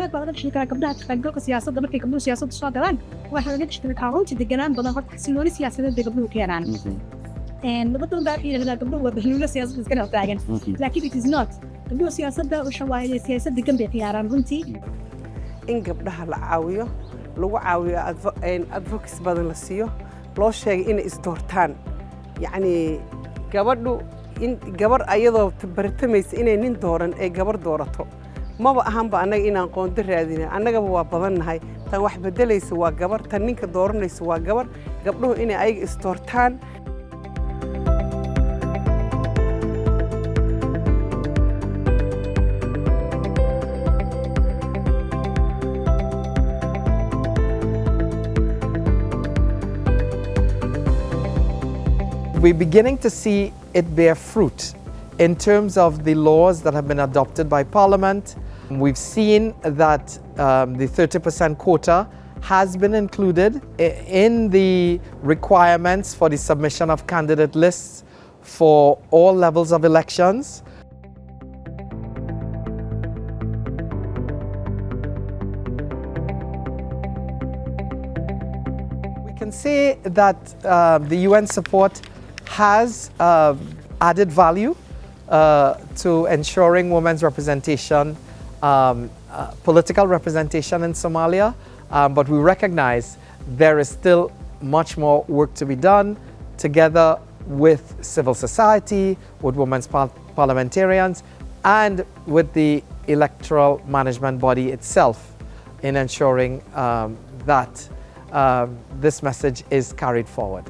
aad baa laga dhigi karaa gabdhaha taqaangalka siyaasadda markay gabdhuhu siyaasadda soo galaan waxaa laga dhigi karaa runtii deganaan badan horta xasilooni siyaasadeed bay gabdhuhu keenaan nabadda baa yidhahdaa gabdhuhu waa bahluulo siyaasadda iska dhex taagan laakiin it is not gabdhuhu siyaasadda waxa waaye siyaasad degan bay khiyaaraan runtii in gabdhaha la caawiyo lagu caawiyo advocacy badan la siiyo loo sheegay inay isdoortaan yacni gabadhu in gabar ayadoo bartamaysa inay nin dooran ay gabar doorato maba ahanba annaga inaan qoonda raadina annagaba waa badannahay tan wax beddelaysa waa gabar tan ninka dooranaysa waa gabar gabdhuhu inay ayaga isdoortaan We're beginning to see it bear fruit in terms of the laws that have been adopted by Parliament. We've seen that the 30% quota has been included in the requirements for the submission of candidate lists for all levels of elections. We can say that the UN support has added value to ensuring women's representation, political representation in Somalia, but we recognize there is still much more work to be done together with civil society, with women's parliamentarians, and with the electoral management body itself in ensuring that this message is carried forward.